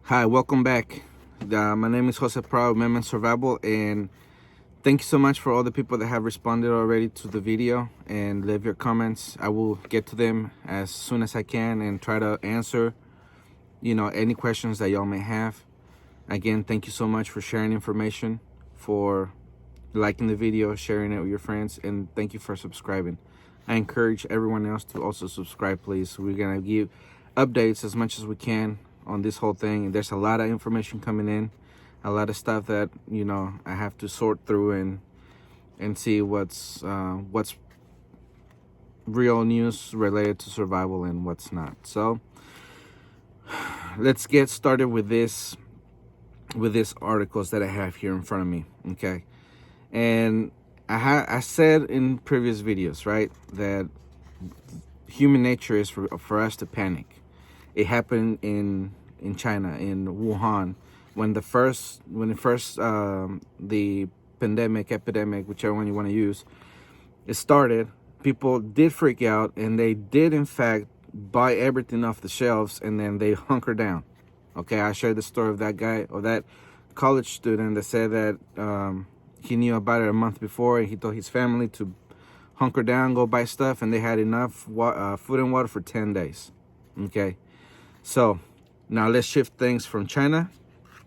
Hi, welcome back. My name is Jose Prado, Meme Survival, and thank you so much for all the people that have responded already to the video and leave your comments. I will get to them as soon as I can and try to answer, any questions that y'all may have. Again, thank you so much for sharing information, for liking the video, sharing it with your friends, and thank you for subscribing. I encourage everyone else to also subscribe, please. We're gonna give updates as much as we can on this whole thing. There's a lot of information coming in, a lot of stuff that I have to sort through and see what's real news related to survival and what's not. So let's get started with these articles that I have here in front of me. Okay, and I said in previous videos, right, that human nature is for us to panic. It happened in China, in Wuhan, when the pandemic, epidemic, whichever one you want to use, it started. People did freak out, and they did in fact buy everything off the shelves, and then they hunker down. Okay, I shared the story of that guy, or that college student that said that he knew about it a month before, and he told his family to hunker down, go buy stuff, and they had enough food and water for 10 days. Okay, so now let's shift things from China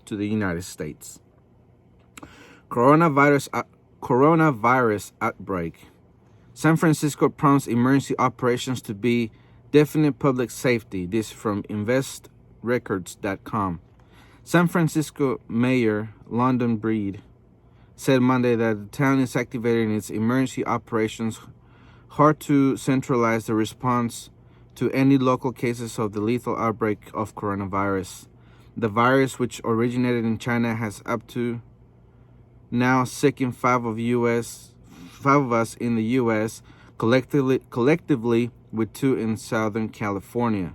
to the United States. Coronavirus outbreak. San Francisco prompts emergency operations to be definite public safety. This from investrecords.com. San Francisco Mayor London Breed said Monday that the town is activating its emergency operations hard to centralize the response to any local cases of the lethal outbreak of coronavirus. The virus, which originated in China, has up to now sickened five of us in the U.S., collectively with 2 in Southern California.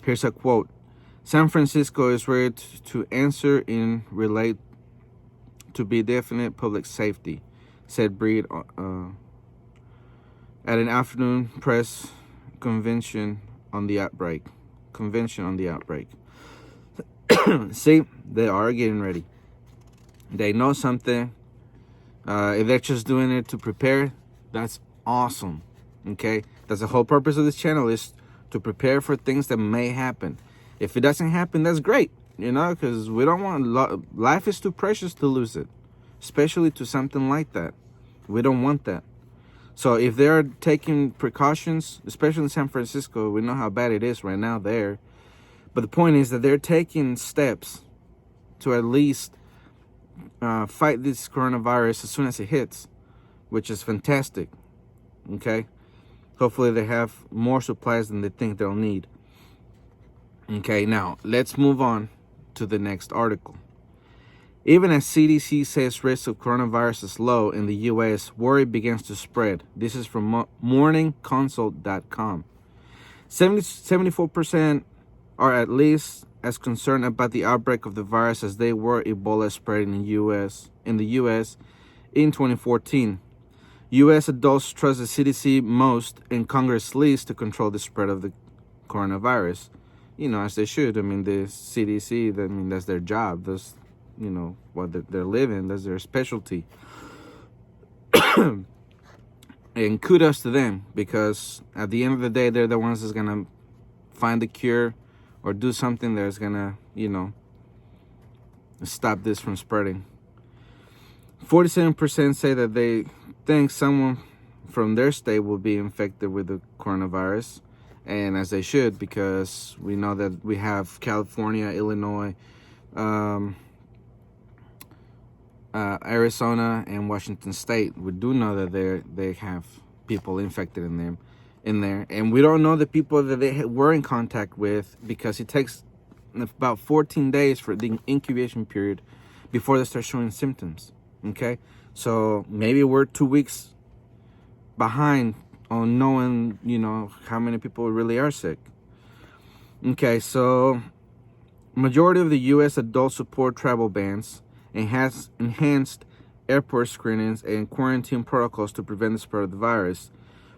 Here's a quote. San Francisco is ready to answer in relate to be definite public safety, said Breed at an afternoon press convention on the outbreak. See, they are getting ready. They know something. If they're just doing it to prepare, that's awesome. Okay, that's the whole purpose of this channel, is to prepare for things that may happen. If it doesn't happen, that's great, because we don't want life is too precious to lose it, especially to something like that. We don't want that. So if they're taking precautions, especially in San Francisco, we know how bad it is right now there. But the point is that they're taking steps to at least fight this coronavirus as soon as it hits, which is fantastic. Okay? Hopefully they have more supplies than they think they'll need. Okay, now let's move on to the next article. Even as CDC says risk of coronavirus is low in the U.S., worry begins to spread. This is from morningconsult.com. 74% are at least as concerned about the outbreak of the virus as they were Ebola spreading in the U.S. in 2014. U.S. adults trust the CDC most and Congress least to control the spread of the coronavirus. As they should. I mean, the CDC, that's their job. That's, what they're living. That's their specialty. And kudos to them, because at the end of the day, they're the ones that's going to find the cure or do something that's going to, stop this from spreading. 47% say that they think someone from their state will be infected with the coronavirus. And as they should, because we know that we have California, Illinois, Arizona, and Washington State. We do know that they have people infected in there, and we don't know the people that they were in contact with, because it takes about 14 days for the incubation period before they start showing symptoms. Okay, so maybe we're 2 weeks behind on knowing, how many people really are sick. Okay, so majority of the U.S. adults support travel bans and has enhanced airport screenings and quarantine protocols to prevent the spread of the virus.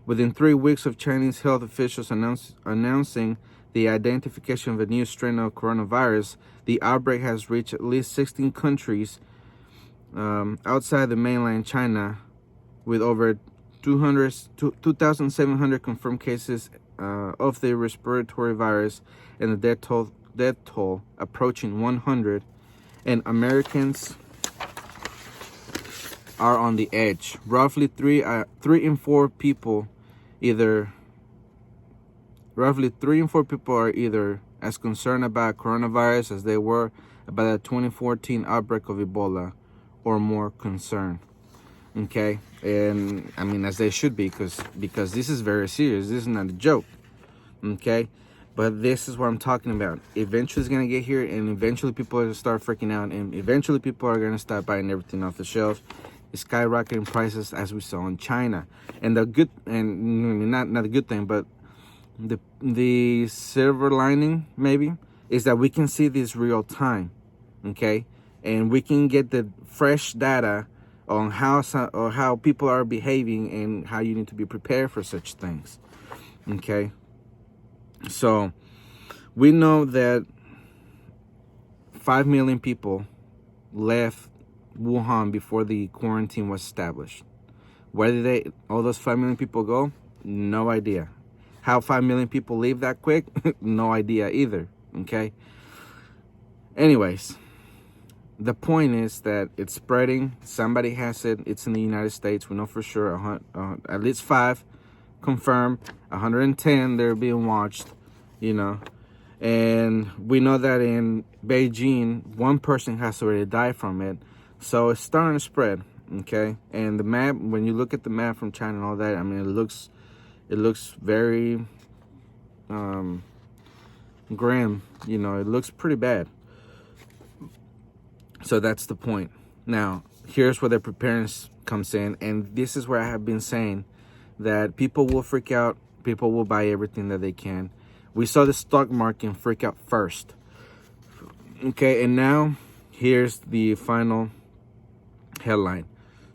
Within 3 weeks of Chinese health officials announcing the identification of a new strain of coronavirus, the outbreak has reached at least 16 countries outside the mainland China, with over 2,700 confirmed cases of the respiratory virus, and the death toll approaching 100. And Americans are on the edge. Roughly three in four people are either as concerned about coronavirus as they were about the 2014 outbreak of Ebola, or more concerned. Okay, and I mean, as they should be, because this is very serious. This is not a joke. Okay, but this is what I'm talking about. Eventually it's gonna get here, and eventually people are gonna start freaking out, and eventually people are gonna start buying everything off the shelves, skyrocketing prices as we saw in China. And the good, and not the good thing, but the silver lining maybe is that we can see this real time. Okay, and we can get the fresh data on how people are behaving and how you need to be prepared for such things. Okay, so we know that 5 million people left Wuhan before the quarantine was established. Where did all those 5 million people go? No idea. How 5 million people leave that quick? No idea either. Okay, anyways, the point is that it's spreading. Somebody has it. It's in the United States. We know for sure at least 5 confirmed. 110 they're being watched, you know. And we know that in Beijing, 1 person has already died from it. So it's starting to spread, okay? And the map, when you look at the map from China and all that, I mean, it looks very grim, you know. It looks pretty bad. So that's the point. Now, here's where the preparedness comes in. And this is where I have been saying that people will freak out. People will buy everything that they can. We saw the stock market freak out first. Okay, and now here's the final headline.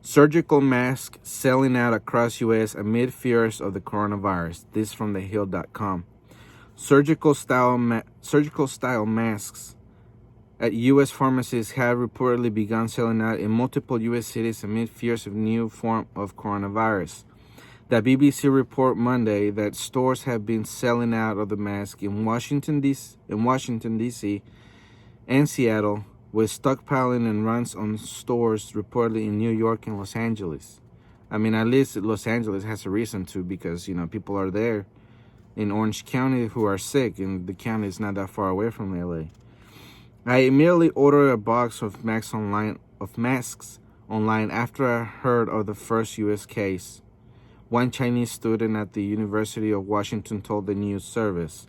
Surgical masks selling out across U.S. amid fears of the coronavirus. This from thehill.com. Surgical style masks at U.S. pharmacies have reportedly begun selling out in multiple U.S. cities amid fears of new form of coronavirus. The BBC report Monday that stores have been selling out of the mask in Washington, D.C. and Seattle, with stockpiling and runs on stores reportedly in New York and Los Angeles. I mean, at least Los Angeles has a reason to, because, you know, people are there in Orange County who are sick, and the county is not that far away from LA. I immediately ordered a box of masks online after I heard of the first U.S. case. One Chinese student at the University of Washington told the news service.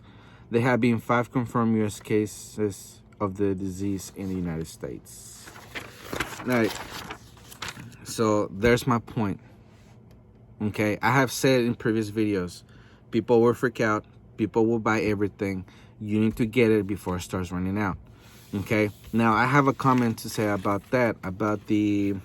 There have been 5 confirmed U.S. cases of the disease in the United States. All right. So there's my point. Okay, I have said in previous videos, people will freak out. People will buy everything. You need to get it before it starts running out. Okay, now I have a comment to say about that, about the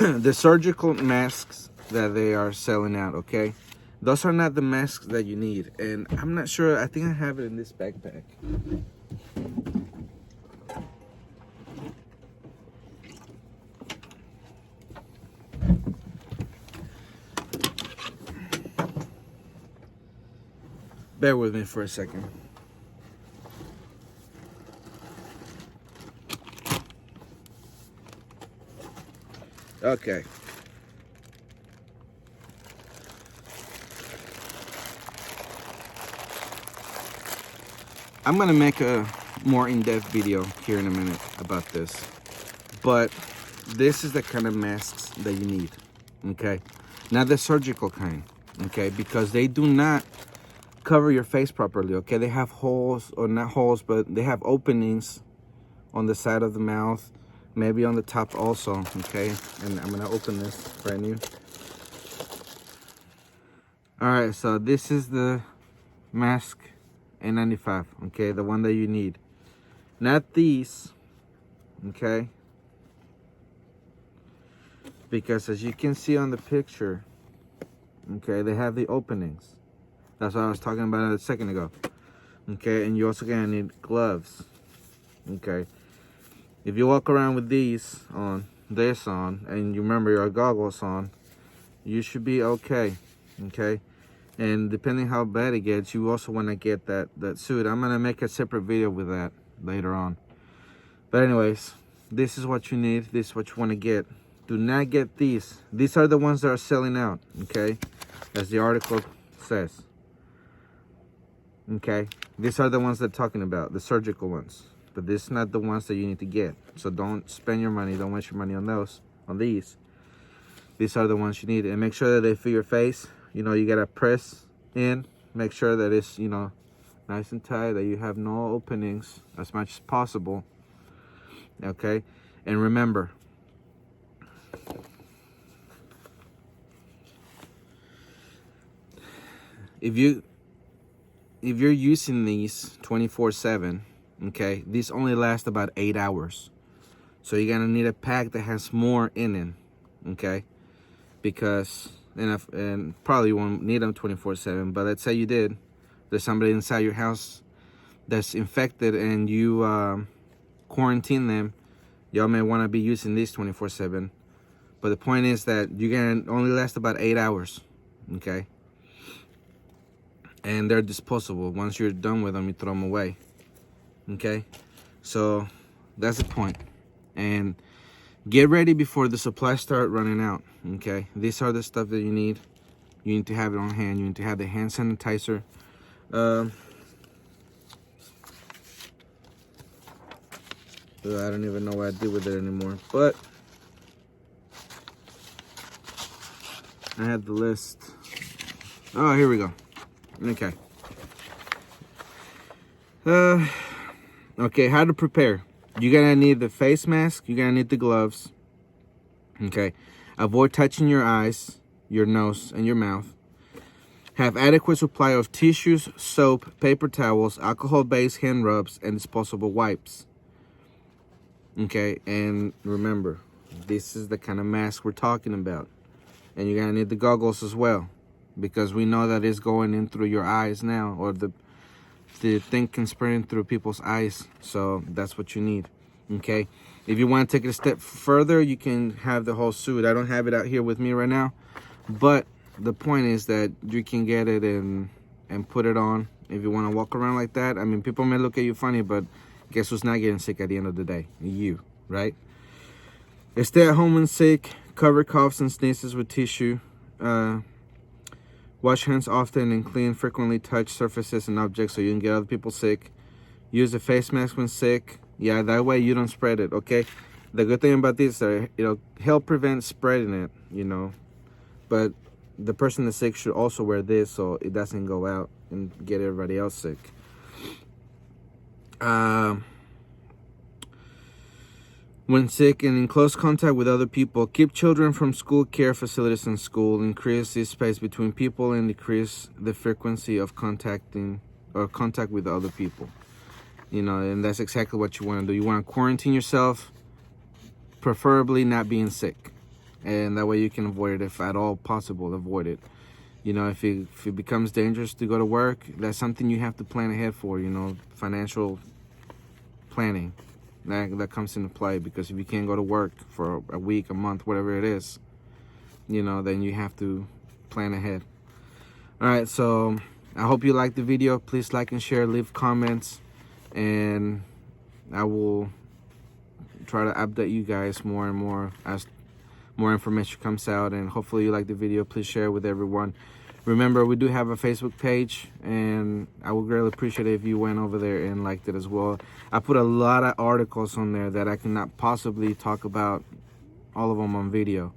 the surgical masks that they are selling out. Okay, those are not the masks that you need, and I'm not sure. I think I have it in this backpack. Bear with me for a second. Okay. I'm gonna make a more in-depth video here in a minute about this, but this is the kind of masks that you need. Okay, not the surgical kind. Okay, because they do not cover your face properly. Okay, they have holes, or not holes, but they have openings on the side of the mouth, maybe on the top also. Okay, and I'm gonna open this brand new. All right, so this is the mask N95. Okay, the one that you need, not these. Okay, because as you can see on the picture, okay, they have the openings. That's what I was talking about a second ago. Okay, and you're also gonna need gloves. Okay, if you walk around with this on, and you remember your goggles on, you should be okay. Okay, and depending how bad it gets, you also want to get that suit. I'm gonna make a separate video with that later on. But anyways, this is what you need. This is what you want to get. Do not get these. These are the ones that are selling out. Okay, as the article says. Okay, these are the ones they're talking about, the surgical ones. But this is not the ones that you need to get. So don't spend your money. Don't waste your money on those. On these. These are the ones you need. And make sure that they fit your face. You know, you gotta press in. Make sure that it's, you know, nice and tight. That you have no openings as much as possible. Okay? And remember, if you're using these 24/7, okay, these only last about 8 hours. So you're gonna need a pack that has more in it, okay? Because, and probably you won't need them 24/7, but let's say you did. There's somebody inside your house that's infected and you quarantine them. Y'all may wanna be using these 24/7. But the point is that you're gonna only last about 8 hours, okay? And they're disposable. Once you're done with them, you throw them away. Okay? So that's the point. And get ready before the supplies start running out. Okay? These are the stuff that you need. You need to have it on hand. You need to have the hand sanitizer. I don't even know what I did with it anymore. But I had the list. Oh, here we go. Okay. Okay, how to prepare. You're gonna need the face mask. You're gonna need the gloves. Okay. Avoid touching your eyes, your nose, and your mouth. Have adequate supply of tissues, soap, paper towels, alcohol-based hand rubs, and disposable wipes. Okay, and remember, this is the kind of mask we're talking about. And you're gonna need the goggles as well, because we know that it's going in through your eyes now, or the thing can spread in through people's eyes. So that's what you need. Okay, if you want to take it a step further, you can have the whole suit. I don't have it out here with me right now, but the point is that you can get it and put it on if you want to walk around like that. I mean, people may look at you funny, but guess who's not getting sick at the end of the day? You, right? Stay at home when sick. Cover coughs and sneezes with tissue. Wash hands often and clean frequently touch surfaces and objects so you can get other people sick. Use a face mask when sick. Yeah, that way you don't spread it, okay? The good thing about this is it'll help prevent spreading it, you know. But the person that's sick should also wear this so it doesn't go out and get everybody else sick. When sick and in close contact with other people, keep children from school care facilities and school. Increase the space between people and decrease the frequency of contact with other people. You know, and that's exactly what you want to do. You want to quarantine yourself, preferably not being sick. And that way you can avoid it if at all possible, avoid it. You know, if it becomes dangerous to go to work, that's something you have to plan ahead for, you know, financial planning. That comes into play, because if you can't go to work for a week, a month, whatever it is, you know, then you have to plan ahead. All right, so I hope you liked the video. Please like and share, leave comments, and I will try to update you guys more and more as more information comes out. And hopefully you like the video. Please share it with everyone. Remember, we do have a Facebook page, and I would greatly appreciate it if you went over there and liked it as well. I put a lot of articles on there that I cannot possibly talk about all of them on video.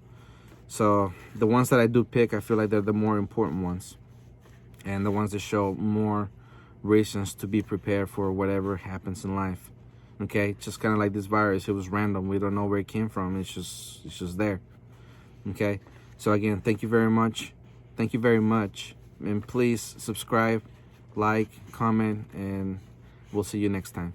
So the ones that I do pick, I feel like they're the more important ones, and the ones that show more reasons to be prepared for whatever happens in life. Okay, just kind of like this virus. It was random. We don't know where it came from. It's just there. Okay, so again, thank you very much. Thank you very much. And please subscribe, like, comment, and we'll see you next time.